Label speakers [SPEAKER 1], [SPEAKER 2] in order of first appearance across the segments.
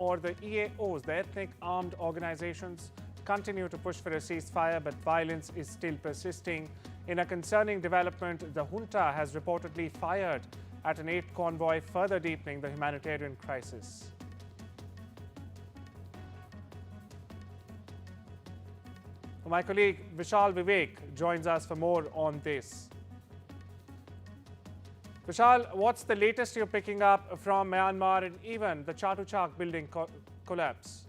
[SPEAKER 1] or the EAOs, the ethnic armed organizations, continue to push for a ceasefire, but violence is still persisting. In a concerning development, the junta has reportedly fired at an aid convoy, further deepening the humanitarian crisis. My colleague Vishal Vivek joins us for more on this. Vishal, what's the latest you're picking up from Myanmar and even the Chatuchak building collapse?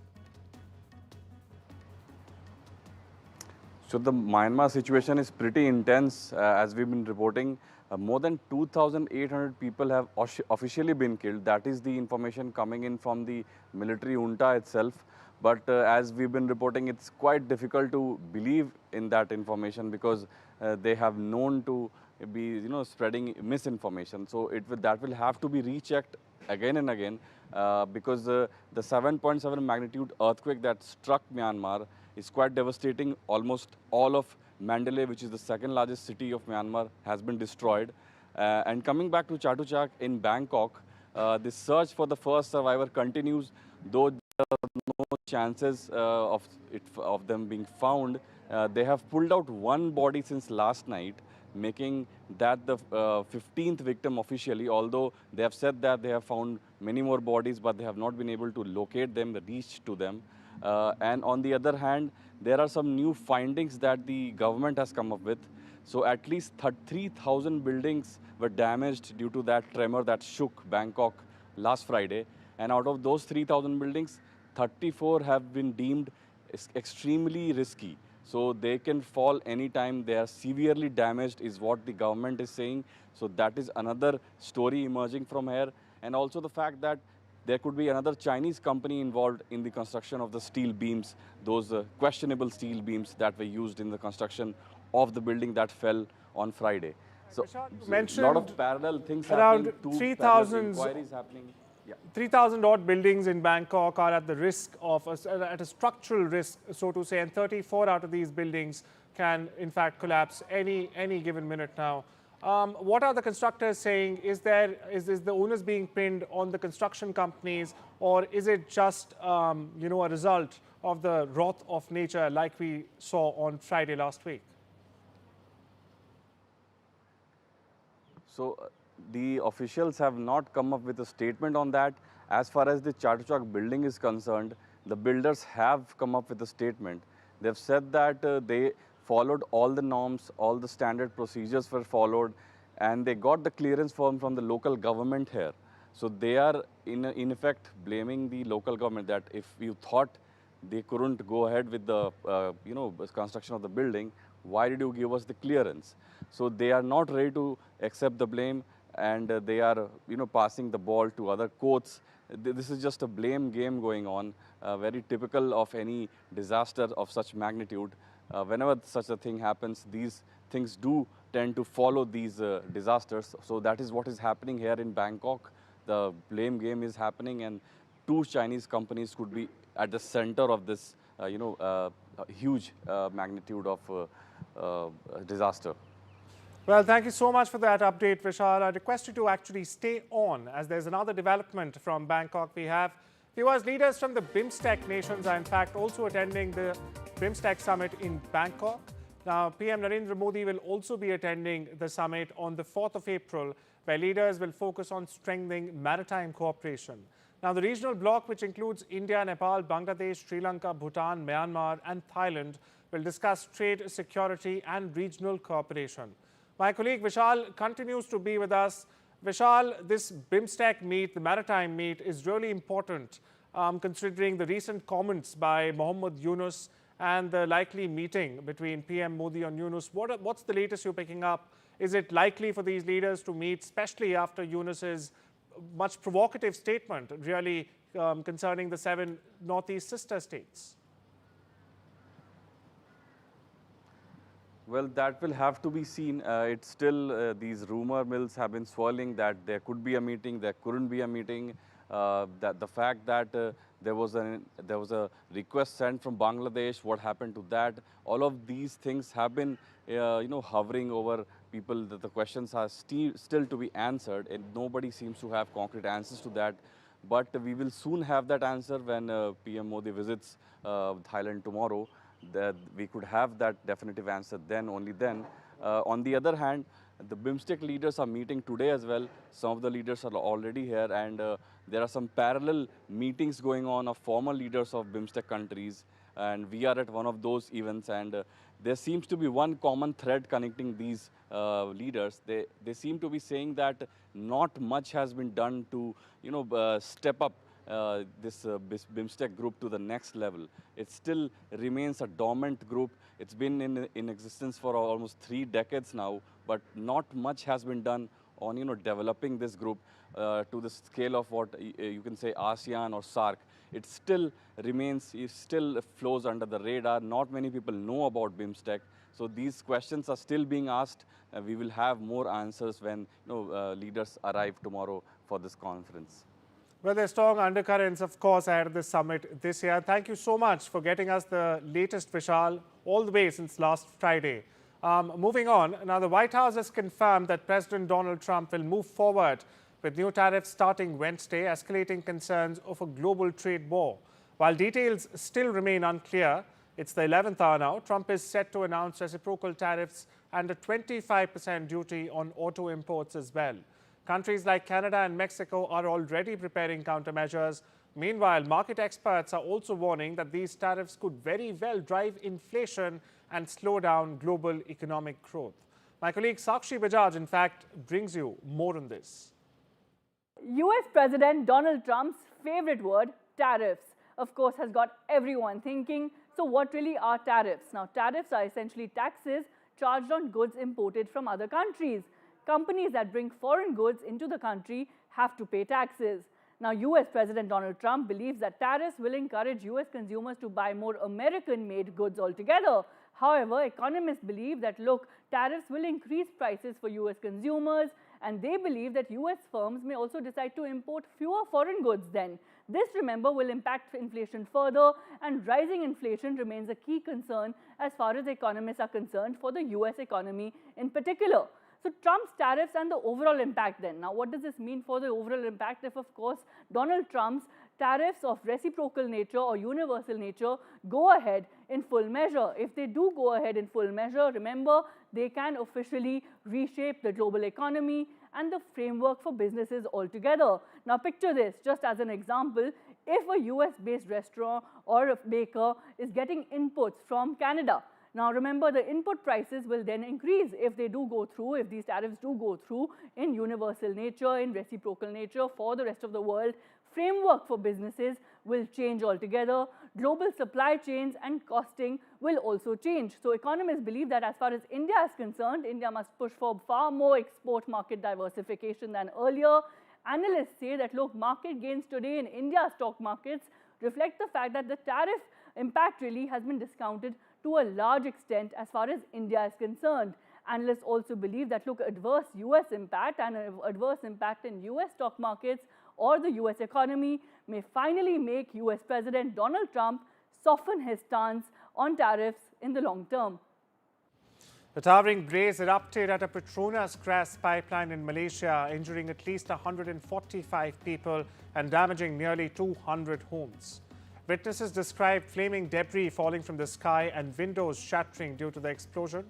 [SPEAKER 2] So the Myanmar situation is pretty intense, as we've been reporting. More than 2,800 people have officially been killed. That is the information coming in from the military junta itself. But as we've been reporting, it's quite difficult to believe in that information because they have known to be, spreading misinformation. So that will have to be rechecked again and again because the 7.7 magnitude earthquake that struck Myanmar is quite devastating. Almost all of Mandalay, which is the second largest city of Myanmar, has been destroyed. And coming back to Chatuchak in Bangkok, the search for the first survivor continues, though there are no chances of them being found. They have pulled out one body since last night, making that the 15th victim officially, although they have said that they have found many more bodies, but they have not been able to locate them, reach to them. And on the other hand, there are some new findings that the government has come up with. So at least 3,000 buildings were damaged due to that tremor that shook Bangkok last Friday. And out of those 3,000 buildings, 34 have been deemed extremely risky. So they can fall anytime. They are severely damaged is what the government is saying. So that is another story emerging from here. And also the fact that there could be another Chinese company involved in the construction of the steel beams, those questionable steel beams that were used in the construction of the building that fell on Friday. So a lot of parallel things happening,
[SPEAKER 1] around 3,000
[SPEAKER 2] happening.
[SPEAKER 1] 3,000 odd buildings in Bangkok are at the risk of, at a structural risk, so to say, and 34 out of these buildings can in fact collapse any given minute now. What are the constructors saying? Is the onus being pinned on the construction companies, or is it just a result of the wrath of nature like we saw on Friday last week?
[SPEAKER 2] So the officials have not come up with a statement on that. As far as the Chatuchak building is concerned, the builders have come up with a statement. They've said that they followed all the norms, all the standard procedures were followed, and they got the clearance from the local government here. So they are in effect blaming the local government that if you thought they couldn't go ahead with the construction of the building, why did you give us the clearance? So they are not ready to accept the blame, and they are passing the ball to other courts. This is just a blame game going on, very typical of any disaster of such magnitude. Whenever such a thing happens, these things do tend to follow these disasters. So that is what is happening here in Bangkok. The blame game is happening, and two Chinese companies could be at the center of this huge magnitude of disaster.
[SPEAKER 1] Well, thank you so much for that update, Vishal. I request you to actually stay on, as there's another development from Bangkok. We have viewers, leaders from the Bimstec nations are in fact also attending the Bimstec summit in Bangkok. Now, PM Narendra Modi will also be attending the summit on the 4th of April, where leaders will focus on strengthening maritime cooperation. Now, the regional bloc, which includes India, Nepal, Bangladesh, Sri Lanka, Bhutan, Myanmar and Thailand, will discuss trade, security and regional cooperation. My colleague Vishal continues to be with us. Vishal, this Bimstec meet, the maritime meet, is really important considering the recent comments by Mohammed Yunus and the likely meeting between PM Modi and Yunus. What's the latest you're picking up? Is it likely for these leaders to meet, especially after Yunus's much provocative statement, really concerning the 7 Northeast sister states?
[SPEAKER 2] Well, that will have to be seen. It's still, these rumor mills have been swirling that there could be a meeting, there couldn't be a meeting. That the fact that there was a request sent from Bangladesh, what happened to that? All of these things have been, hovering over people. The questions are still to be answered, and nobody seems to have concrete answers to that. But we will soon have that answer when PM Modi visits Thailand tomorrow. That we could have that definitive answer then, only then. On the other hand, the Bimstec leaders are meeting today as well. Some of the leaders are already here, and there are some parallel meetings going on of former leaders of Bimstec countries. And we are at one of those events, and there seems to be one common thread connecting these leaders. They seem to be saying that not much has been done to, step up this Bimstec group to the next level. It still remains a dormant group. It's been in existence for almost 3 decades now, but not much has been done on developing this group to the scale of what you can say ASEAN or SAARC. It still remains, it still flows under the radar. Not many people know about Bimstec. So these questions are still being asked. We will have more answers when leaders arrive tomorrow for this conference.
[SPEAKER 1] Well, there's strong undercurrents, of course, ahead of the summit this year. Thank you so much for getting us the latest, Vishal, all the way since last Friday. Moving on, now the White House has confirmed that President Donald Trump will move forward with new tariffs starting Wednesday, escalating concerns of a global trade war. While details still remain unclear, it's the 11th hour now. Trump is set to announce reciprocal tariffs and a 25% duty on auto imports as well. Countries like Canada and Mexico are already preparing countermeasures. Meanwhile, market experts are also warning that these tariffs could very well drive inflation and slow down global economic growth. My colleague Sakshi Bajaj, in fact, brings you more on this.
[SPEAKER 3] US President Donald Trump's favorite word, tariffs, of course, has got everyone thinking, so what really are tariffs? Now, tariffs are essentially taxes charged on goods imported from other countries. Companies that bring foreign goods into the country have to pay taxes. Now, US President Donald Trump believes that tariffs will encourage US consumers to buy more American-made goods altogether. However, economists believe that, look, tariffs will increase prices for US consumers, and they believe that US firms may also decide to import fewer foreign goods then. This, remember, will impact inflation further, and rising inflation remains a key concern as far as economists are concerned for the US economy in particular. So Trump's tariffs and the overall impact then. Now, what does this mean for the overall impact if, of course, Donald Trump's tariffs of reciprocal nature or universal nature go ahead in full measure? If they do go ahead in full measure, remember, they can officially reshape the global economy and the framework for businesses altogether. Now, picture this, just as an example, if a US-based restaurant or a baker is getting inputs from Canada, now, remember, the input prices will then increase if they do go through, if these tariffs do go through in universal nature, in reciprocal nature for the rest of the world. Framework for businesses will change altogether. Global supply chains and costing will also change. So economists believe that as far as India is concerned, India must push for far more export market diversification than earlier. Analysts say that, look, market gains today in India's stock markets reflect the fact that the tariff impact really has been discounted to a large extent as far as India is concerned. Analysts also believe that, look, adverse US impact and adverse impact in US stock markets or the US economy may finally make US President Donald Trump soften his stance on tariffs in the long term.
[SPEAKER 1] The towering blaze erupted at a Petronas gas pipeline in Malaysia, injuring at least 145 people and damaging nearly 200 homes. Witnesses described flaming debris falling from the sky and windows shattering due to the explosion.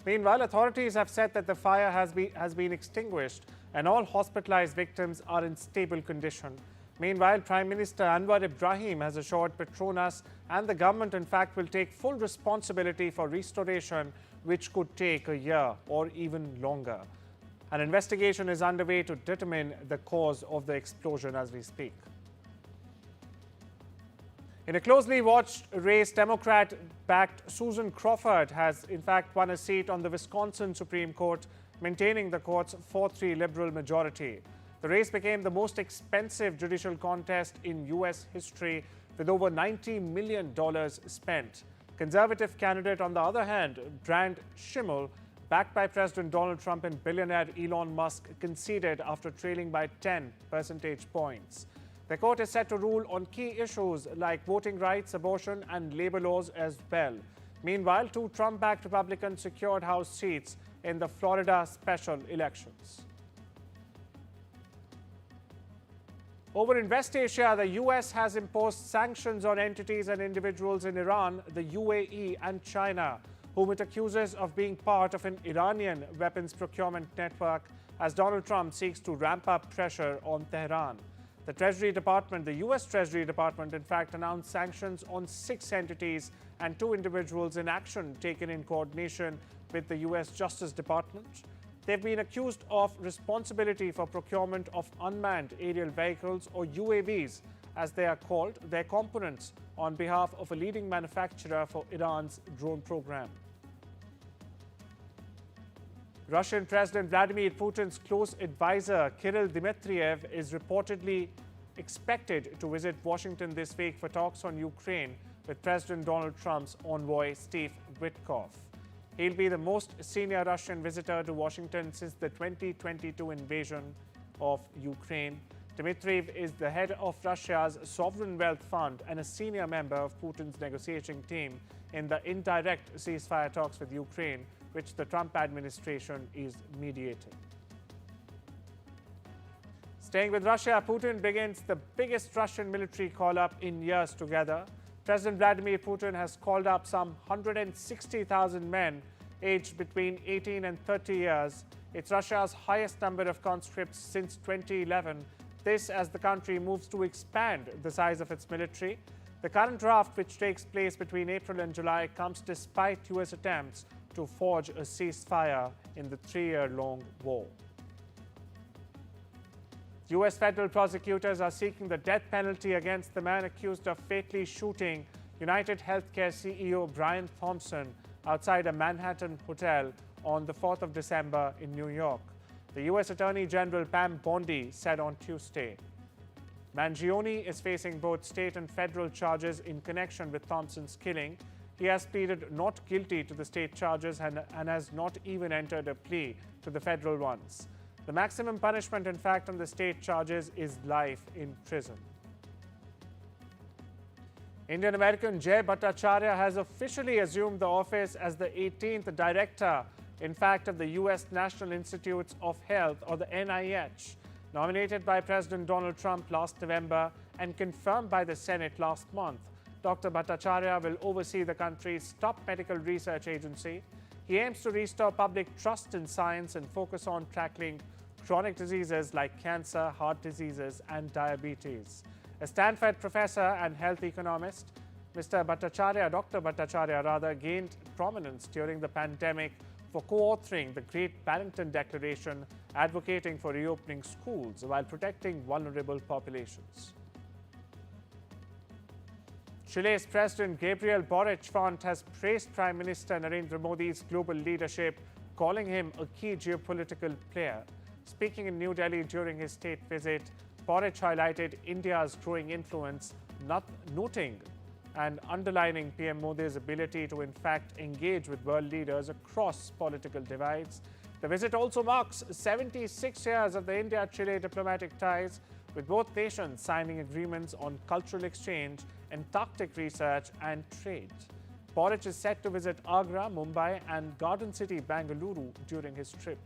[SPEAKER 1] Meanwhile, authorities have said that the fire has been extinguished and all hospitalized victims are in stable condition. Meanwhile, Prime Minister Anwar Ibrahim has assured Petronas and the government, in fact, will take full responsibility for restoration, which could take a year or even longer. An investigation is underway to determine the cause of the explosion as we speak. In a closely watched race, Democrat-backed Susan Crawford has in fact won a seat on the Wisconsin Supreme Court, maintaining the court's 4-3 liberal majority. The race became the most expensive judicial contest in US history, with over $90 million spent. Conservative candidate, on the other hand, Brand Schimmel, backed by President Donald Trump and billionaire Elon Musk, conceded after trailing by 10 percentage points. The court is set to rule on key issues like voting rights, abortion, and labor laws as well. Meanwhile, 2 Trump-backed Republicans secured House seats in the Florida special elections. Over in West Asia, the US has imposed sanctions on entities and individuals in Iran, the UAE and China, whom it accuses of being part of an Iranian weapons procurement network as Donald Trump seeks to ramp up pressure on Tehran. The Treasury Department, the US Treasury Department, in fact, announced sanctions on 6 entities and 2 individuals in action taken in coordination with the US Justice Department. They've been accused of responsibility for procurement of unmanned aerial vehicles, or UAVs, as they are called, their components on behalf of a leading manufacturer for Iran's drone program. Russian President Vladimir Putin's close advisor Kirill Dmitriev is reportedly expected to visit Washington this week for talks on Ukraine with President Donald Trump's envoy Steve Witkoff. He'll be the most senior Russian visitor to Washington since the 2022 invasion of Ukraine. Dmitriev is the head of Russia's Sovereign Wealth Fund and a senior member of Putin's negotiating team in the indirect ceasefire talks with Ukraine, which the Trump administration is mediating. Staying with Russia, Putin begins the biggest Russian military call-up in years together. President Vladimir Putin has called up some 160,000 men aged between 18 and 30 years. It's Russia's highest number of conscripts since 2011. This as the country moves to expand the size of its military. The current draft, which takes place between April and July, comes despite US attempts to forge a ceasefire in the 3-year-long war. US federal prosecutors are seeking the death penalty against the man accused of fatally shooting United Healthcare CEO Brian Thompson outside a Manhattan hotel on the 4th of December in New York. The US Attorney General Pam Bondi said on Tuesday. Mangione is facing both state and federal charges in connection with Thompson's killing. He has pleaded not guilty to the state charges and has not even entered a plea to the federal ones. The maximum punishment, in fact, on the state charges is life in prison. Indian-American Jay Bhattacharya has officially assumed the office as the 18th director, in fact, of the U.S. National Institutes of Health, or the NIH, nominated by President Donald Trump last November and confirmed by the Senate last month. Dr. Bhattacharya will oversee the country's top medical research agency. He aims to restore public trust in science and focus on tackling chronic diseases like cancer, heart diseases, and diabetes. A Stanford professor and health economist, Dr. Bhattacharya gained prominence during the pandemic for co-authoring the Great Barrington Declaration, advocating for reopening schools while protecting vulnerable populations. Chile's President Gabriel Boric has praised Prime Minister Narendra Modi's global leadership, calling him a key geopolitical player. Speaking in New Delhi during his state visit, Boric highlighted India's growing influence, noting and underlining PM Modi's ability to in fact engage with world leaders across political divides. The visit also marks 76 years of the India-Chile diplomatic ties, with both nations signing agreements on cultural exchange, Antarctic research and trade. Boric is set to visit Agra, Mumbai and Garden City, Bengaluru during his trip.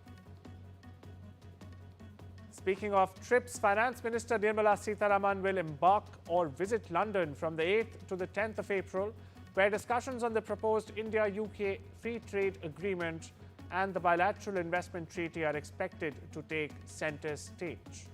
[SPEAKER 1] Speaking of trips, Finance Minister Nirmala Sitharaman will embark or visit London from the 8th to the 10th of April, where discussions on the proposed India-UK Free Trade Agreement and the bilateral investment treaty are expected to take centre stage.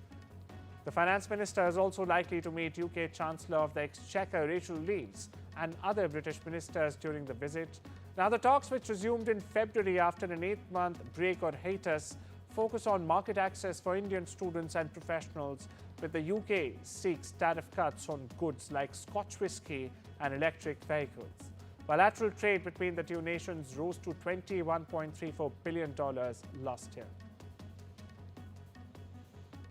[SPEAKER 1] The Finance Minister is also likely to meet UK Chancellor of the Exchequer Rachel Reeves and other British ministers during the visit. Now, the talks, which resumed in February after an 8-month break or hiatus, focus on market access for Indian students and professionals, with the UK seeks tariff cuts on goods like Scotch whisky and electric vehicles. Bilateral trade between the two nations rose to $21.34 billion last year.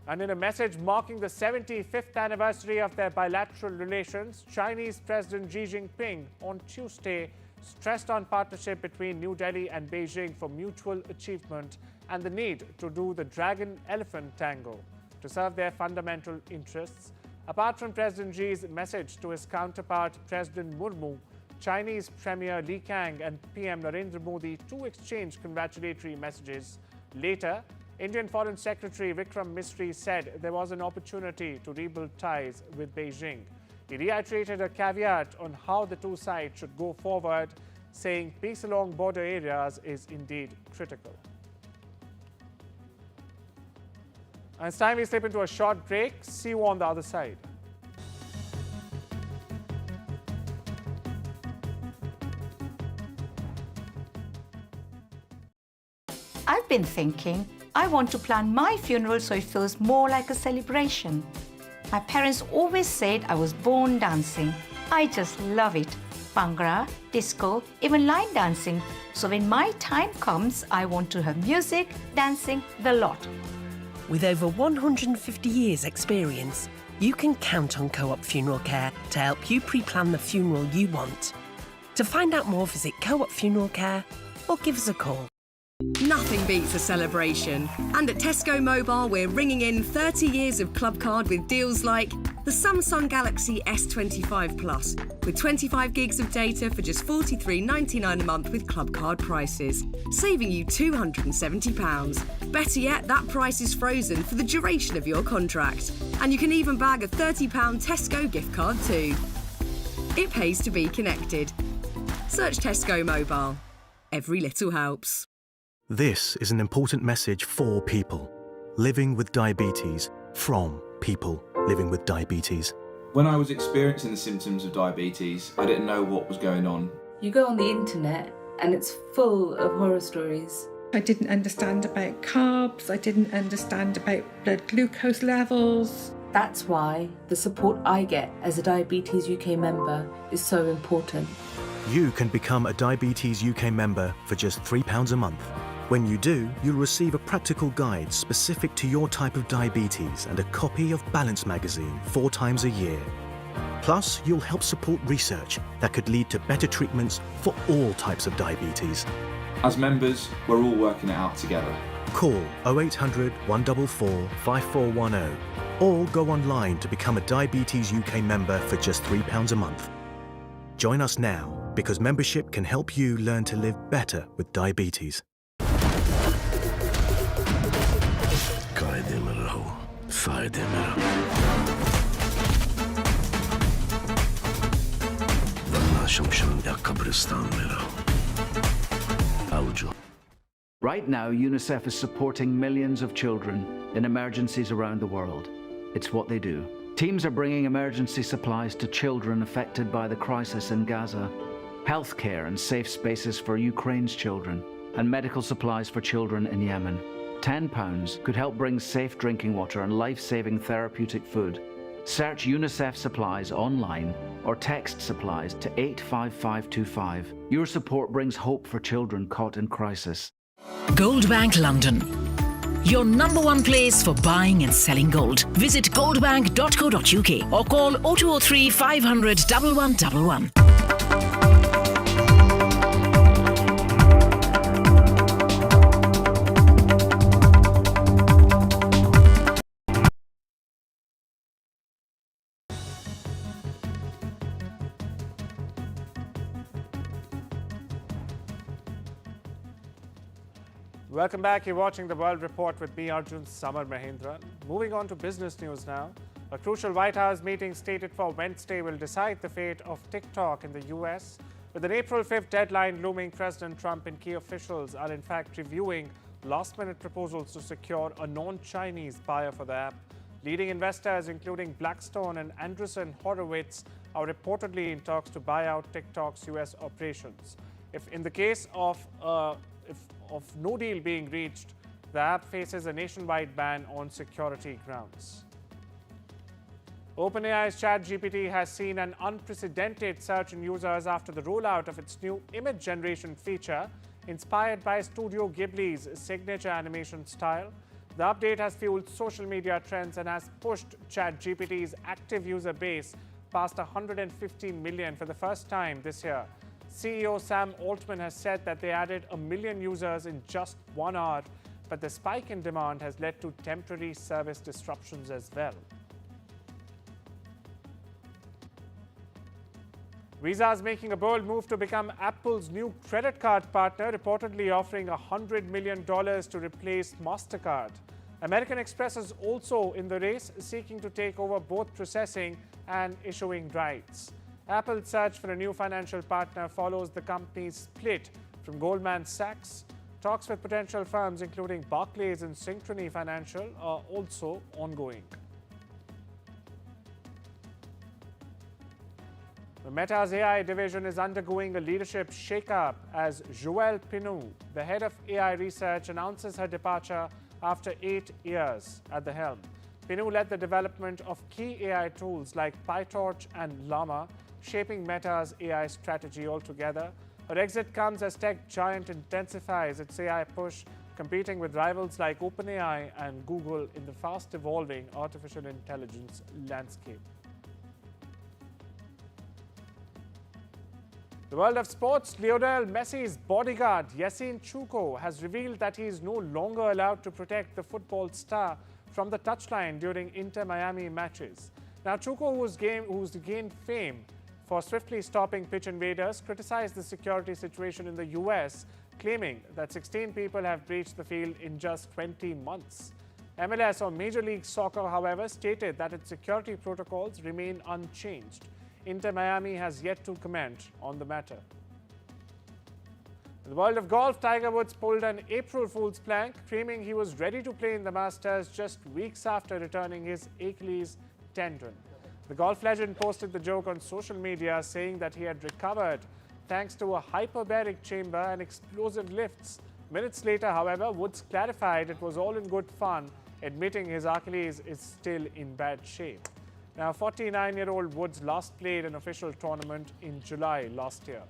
[SPEAKER 1] And in a message marking the 75th anniversary of their bilateral relations, Chinese President Xi Jinping on Tuesday stressed on partnership between New Delhi and Beijing for mutual achievement and the need to do the dragon-elephant tango to serve their fundamental interests. Apart from President Xi's message to his counterpart, President Murmu, Chinese Premier Li Kang and PM Narendra Modi too exchanged congratulatory messages. Later, Indian Foreign Secretary Vikram Misri said there was an opportunity to rebuild ties with Beijing. He reiterated a caveat on how the two sides should go forward, saying peace along border areas is indeed critical. And it's time we slip into a short break. See you on the other side.
[SPEAKER 4] I've been thinking, I want to plan my funeral so it feels more like a celebration. My parents always said I was born dancing. I just love it. Bhangra, disco, even line dancing. So when my time comes, I want to have music, dancing, the lot.
[SPEAKER 5] With over 150 years' experience, you can count on Co-op Funeral Care to help you pre-plan the funeral you want. To find out more, visit Co-op Funeral Care or give us a call.
[SPEAKER 6] Nothing beats a celebration. And at Tesco Mobile, we're ringing in 30 years of Club Card with deals like the Samsung Galaxy S25 Plus, with 25 gigs of data for just $43.99 a month with Club Card prices, saving you £270. Better yet, that price is frozen for the duration of your contract. And you can even bag a £30 Tesco gift card too. It pays to be connected. Search Tesco Mobile. Every little helps.
[SPEAKER 7] This is an important message for people living with diabetes from people living with diabetes.
[SPEAKER 8] When I was experiencing the symptoms of diabetes, I didn't know what was going on.
[SPEAKER 9] You go on the internet and it's full of horror stories.
[SPEAKER 10] I didn't understand about carbs, I didn't understand about blood glucose levels.
[SPEAKER 9] That's why the support I get as a Diabetes UK member is so important.
[SPEAKER 7] You can become a Diabetes UK member for just £3 a month. When you do, you'll receive a practical guide specific to your type of diabetes and a copy of Balance magazine 4 times a year. Plus, you'll help support research that could lead to better treatments for all types of diabetes.
[SPEAKER 8] As members, we're all working it out together.
[SPEAKER 7] Call 0800 144 5410 or go online to become a Diabetes UK member for just £3 a month. Join us now because membership can help you learn to live better with diabetes.
[SPEAKER 11] Right now, UNICEF is supporting millions of children in emergencies around the world. It's what they do. Teams are bringing emergency supplies to children affected by the crisis in Gaza, healthcare and safe spaces for Ukraine's children, and medical supplies for children in Yemen. £10 could help bring safe drinking water and life-saving therapeutic food. Search UNICEF supplies online or text supplies to 85525. Your support brings hope for children caught in crisis.
[SPEAKER 12] Goldbank London, your #1 place for buying and selling gold. Visit goldbank.co.uk or call 0203 500 1111.
[SPEAKER 1] Welcome back. You're watching The World Report with me, Arjun, Samar, Mahendran. Moving on to business news now. A crucial White House meeting stated for Wednesday will decide the fate of TikTok in the US. With an April 5th deadline looming, President Trump and key officials are in fact reviewing last-minute proposals to secure a non-Chinese buyer for the app. Leading investors, including Blackstone and Andreessen Horowitz, are reportedly in talks to buy out TikTok's US operations. If in the case of no deal being reached, the app faces a nationwide ban on security grounds. OpenAI's ChatGPT has seen an unprecedented surge in users after the rollout of its new image generation feature, inspired by Studio Ghibli's signature animation style. The update has fueled social media trends and has pushed ChatGPT's active user base past 150 million for the first time this year. CEO Sam Altman has said that they added 1 million users in just 1 hour, but the spike in demand has led to temporary service disruptions as well. Visa is making a bold move to become Apple's new credit card partner, reportedly offering $100 million to replace MasterCard. American Express is also in the race, seeking to take over both processing and issuing rights. Apple's search for a new financial partner follows the company's split from Goldman Sachs. Talks with potential firms including Barclays and Synchrony Financial are also ongoing. The Meta's AI division is undergoing a leadership shakeup as Joelle Pinou, the head of AI research, announces her departure after 8 years at the helm. Pinou led the development of key AI tools like PyTorch and Llama, shaping Meta's AI strategy altogether. Her exit comes as tech giant intensifies its AI push, competing with rivals like OpenAI and Google in the fast-evolving artificial intelligence landscape. The world of sports, Lionel Messi's bodyguard, Yassine Chouko, has revealed that he is no longer allowed to protect the football star from the touchline during Inter-Miami matches. Now, Chouko, who's gained fame for swiftly stopping pitch invaders, criticized the security situation in the US, claiming that 16 people have breached the field in just 20 months. MLS, or Major League Soccer, however, stated that its security protocols remain unchanged. Inter-Miami has yet to comment on the matter. In the world of golf, Tiger Woods pulled an April Fool's prank, claiming he was ready to play in the Masters just weeks after returning his Achilles tendon. The golf legend posted the joke on social media, saying that he had recovered thanks to a hyperbaric chamber and explosive lifts. Minutes later, however, Woods clarified it was all in good fun, admitting his Achilles is still in bad shape. Now, 49-year-old Woods last played an official tournament in July last year.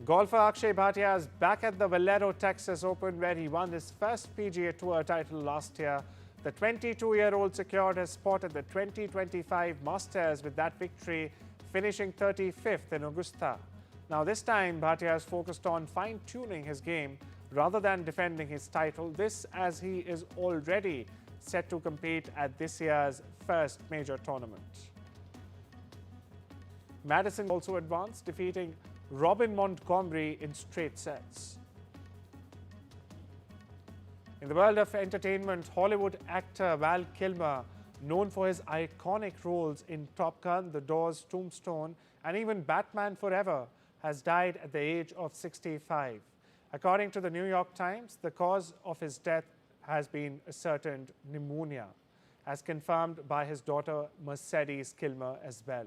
[SPEAKER 1] Golfer Akshay Bhatia is back at the Valero Texas Open, where he won his first PGA Tour title last year. The 22-year-old secured his spot at the 2025 Masters with that victory, finishing 35th in Augusta. Now, this time, Bhatia is focused on fine-tuning his game rather than defending his title. This as he is already set to compete at this year's first major tournament. Madison also advanced, defeating Robin Montgomery in straight sets. In the world of entertainment, Hollywood actor Val Kilmer, known for his iconic roles in Top Gun, The Doors, Tombstone, and even Batman Forever, has died at the age of 65. According to the New York Times, the cause of his death has been ascertained pneumonia, as confirmed by his daughter Mercedes Kilmer as well.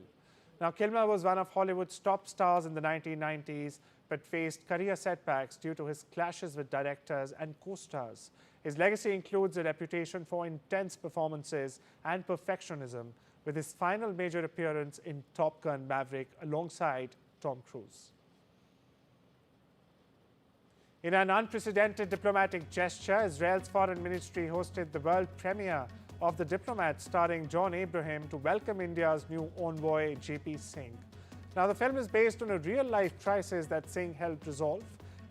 [SPEAKER 1] Now, Kilmer was one of Hollywood's top stars in the 1990s, but faced career setbacks due to his clashes with directors and co-stars. His legacy includes a reputation for intense performances and perfectionism, with his final major appearance in Top Gun Maverick alongside Tom Cruise. In an unprecedented diplomatic gesture, Israel's foreign ministry hosted the world premiere of The Diplomat, starring John Abraham, to welcome India's new envoy, JP Singh. Now, the film is based on a real-life crisis that Singh helped resolve.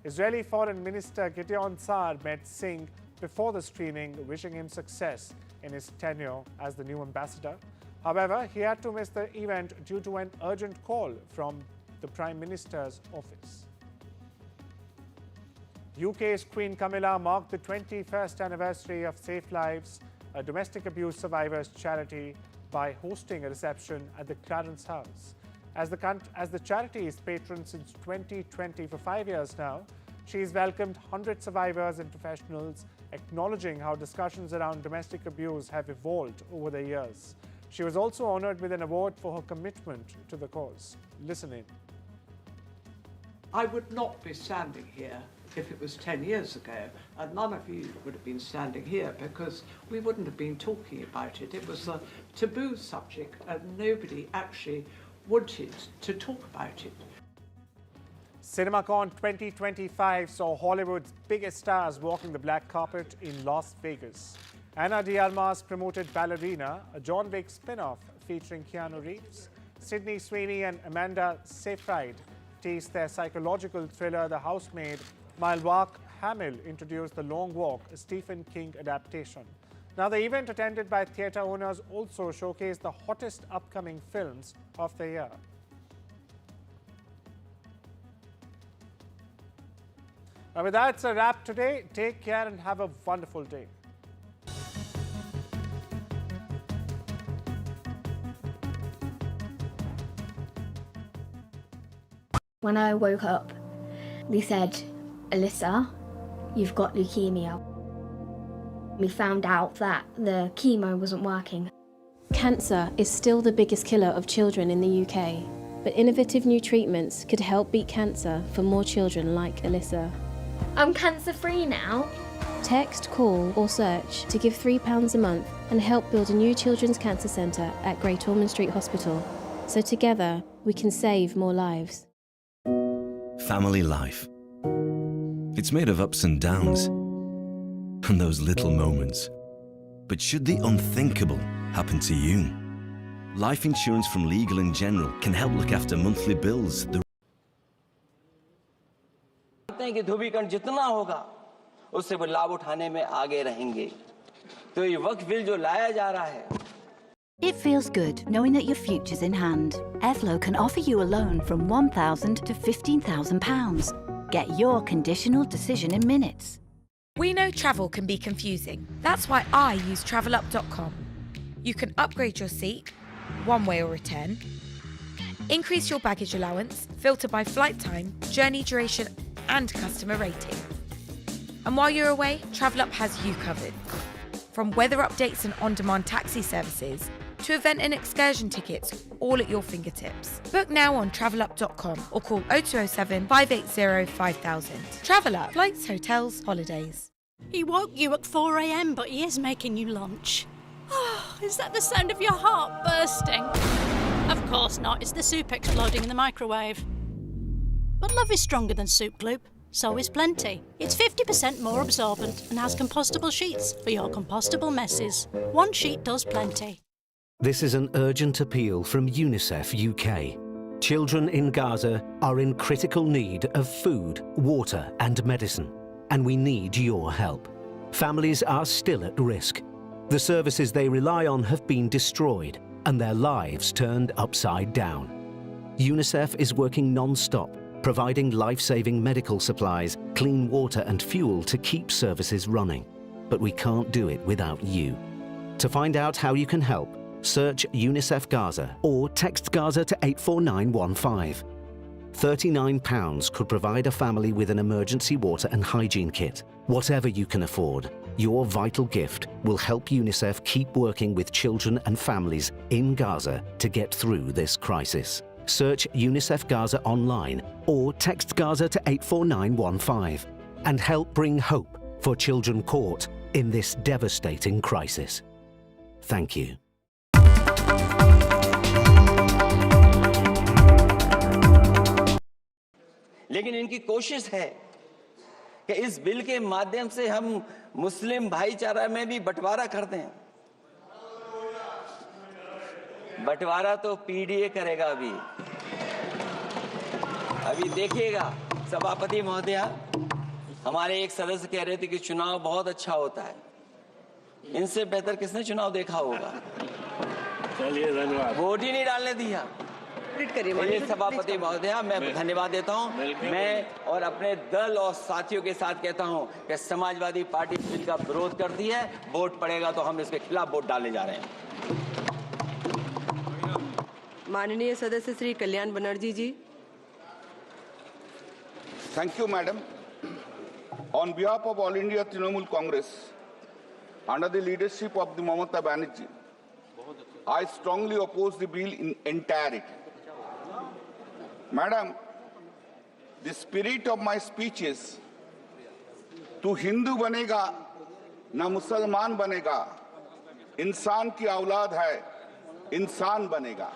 [SPEAKER 1] Israeli Foreign Minister Gideon Sa'ar met Singh before the screening, wishing him success in his tenure as the new ambassador. However, he had to miss the event due to an urgent call from the Prime Minister's office. UK's Queen Camilla marked the 21st anniversary of Safe Lives, a domestic abuse survivors charity, by hosting a reception at the Clarence House. As the charity's patron since 2020 for 5 years now, she's welcomed 100 survivors and professionals, acknowledging how discussions around domestic abuse have evolved over the years. She was also honored with an award for her commitment to the cause. Listen in.
[SPEAKER 13] I would not be standing here if it was 10 years ago, and none of you would have been standing here because we wouldn't have been talking about it. It was a taboo subject and nobody actually wanted to talk about it.
[SPEAKER 1] CinemaCon 2025 saw Hollywood's biggest stars walking the black carpet in Las Vegas. Ana de Armas promoted Ballerina, a John Wick spin-off featuring Keanu Reeves. Sydney Sweeney and Amanda Seyfried teased their psychological thriller The Housemaid, while Mark Hamill introduced The Long Walk, a Stephen King adaptation. Now, the event attended by theatre owners also showcased the hottest upcoming films of the year. Now, with that, it's a wrap today. Take care and have a wonderful day.
[SPEAKER 14] When I woke up, they said, "Alyssa, you've got leukemia." We found out that the chemo wasn't working.
[SPEAKER 15] Cancer is still the biggest killer of children in the UK, but innovative new treatments could help beat cancer for more children like Alyssa.
[SPEAKER 14] I'm cancer-free now.
[SPEAKER 15] Text, call or search to give £3 a month and help build a new children's cancer centre at Great Ormond Street Hospital. So together we can save more lives.
[SPEAKER 16] Family life. It's made of ups and downs, and those little moments. But should the unthinkable happen to you, life insurance from Legal & General can help look after monthly bills.
[SPEAKER 17] कि ध्रुवीकरण जितना होगा उससे वो लाभ उठाने में आगे रहेंगे तो ये वक्फ बिल जो लाया जा रहा है.
[SPEAKER 18] It feels good knowing that your future's in hand. Evlo can offer you a loan from £1,000 to £15,000. Get your conditional decision in minutes.
[SPEAKER 19] We know travel can be confusing. That's why I use travelup.com. You can upgrade your seat, one way or return, increase your baggage allowance, filter by flight time, journey duration, and customer rating. And while you're away, TravelUp has you covered. From weather updates and on-demand taxi services to event and excursion tickets, all at your fingertips. Book now on travelup.com or call 0207 580 5000. TravelUp, flights, hotels, holidays.
[SPEAKER 20] He woke you at 4 a.m, but he is making you lunch. Oh, is that the sound of your heart bursting? Of course not, it's the soup exploding in the microwave. But love is stronger than Soup Gloop. So is Plenty. It's 50% more absorbent and has compostable sheets for your compostable messes. One sheet does plenty.
[SPEAKER 21] This is an urgent appeal from UNICEF UK. Children in Gaza are in critical need of food, water and medicine, and we need your help. Families are still at risk. The services they rely on have been destroyed and their lives turned upside down. UNICEF is working non-stop, providing life-saving medical supplies, clean water and fuel to keep services running. But we can't do it without you. To find out how you can help, search UNICEF Gaza or text Gaza to 84915. £39 could provide a family with an emergency water and hygiene kit. Whatever you can afford, your vital gift will help UNICEF keep working with children and families in Gaza to get through this crisis. Search UNICEF Gaza online or text Gaza to 84915 and help bring hope for children caught in this devastating crisis. Thank you.
[SPEAKER 17] लेकिन इनकी कोशिश है कि इस bill के माध्यम से हम मुस्लिम भाईचारा में भी बंटवारा कर दें. बंटवारा तो पीडीए करेगा. अभी देखिएगा सभापति महोदया, हमारे एक सदस्य कह रहे थे कि चुनाव बहुत अच्छा होता है. इनसे बेहतर किसने चुनाव देखा होगा? चलिए धन्यवाद. वोट ही नहीं डालने दिया. सभापति महोदया, मैं धन्यवाद देता हूं. मैं और अपने दल और साथियों के साथ कहता हूं कि समाजवादी पार्टी बिल का विरोध करती है. वोट पड़ेगा तो हम इसके खिलाफ वोट डालने जा रहे हैं.
[SPEAKER 22] माननीय सदस्य श्री कल्याण बनर्जी जी.
[SPEAKER 23] Thank you, Madam. On behalf of All India Trinamool Congress, under the leadership of the Mamata Banerjee, I strongly oppose the bill in entirety. Madam, the spirit of my speech is, तू हिंदू बनेगा ना मुसलमान बनेगा, इंसान की औलाद है, इंसान बनेगा.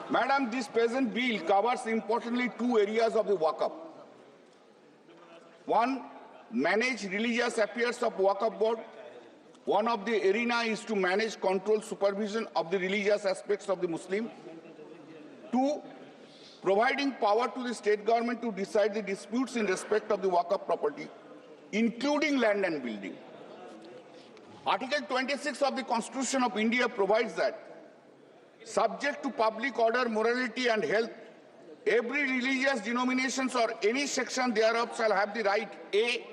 [SPEAKER 23] Madam, this present bill covers importantly two areas of the Waqf. One, manage religious affairs of Waqf board. One of the arena is to manage, control, supervision of the religious aspects of the Muslim. Two, providing power to the state government to decide the disputes in respect of the Waqf property. including land and building. Article 26 of the Constitution of India provides that, subject to public order, morality and health, every religious denominations or any section thereof shall have the right, A,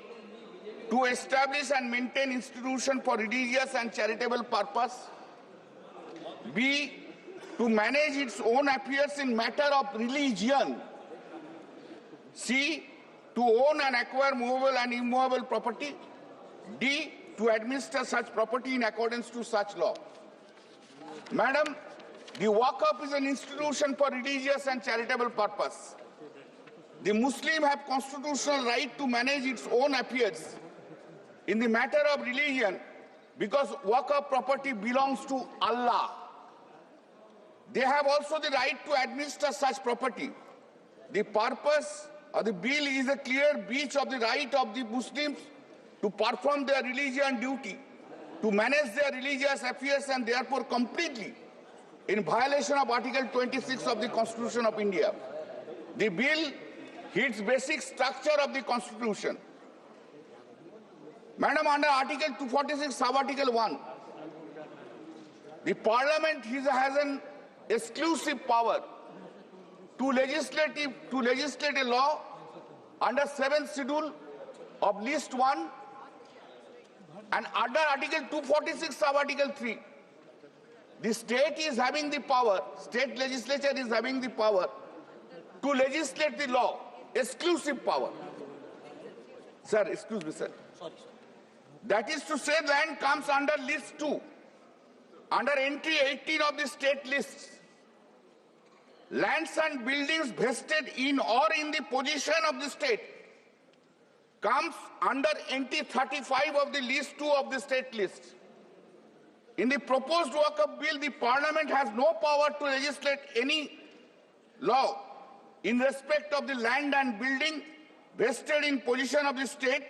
[SPEAKER 23] to establish and maintain institutions for religious and charitable purpose, B, to manage its own affairs in matter of religion, C, to own and acquire movable and immovable property, D, to administer such property in accordance to such law. Madam, the Waqf is an institution for religious and charitable purpose. The Muslim have constitutional right to manage its own affairs in the matter of religion because Waqf property belongs to Allah. They have also the right to administer such property. The purpose of the bill is a clear breach of the right of the Muslims to perform their religious duty, to manage their religious affairs, and therefore completely in violation of Article 26 of the Constitution of India. The bill hits basic structure of the Constitution. Madam, under Article 246, sub-Article 1, the Parliament has an exclusive power to legislate a law under 7th schedule of list 1 and under Article 246 sub-Article 3. The state is having the power, state legislature is having the power to legislate the law, exclusive power. Sir, excuse me, sir. That is to say, land comes under list 2, under entry 18 of the state lists. Lands and buildings vested in or in the possession of the state comes under entry 35 of the list 2 of the state list. In the proposed Waqf Bill, the Parliament has no power to legislate any law in respect of the land and building vested in possession of the state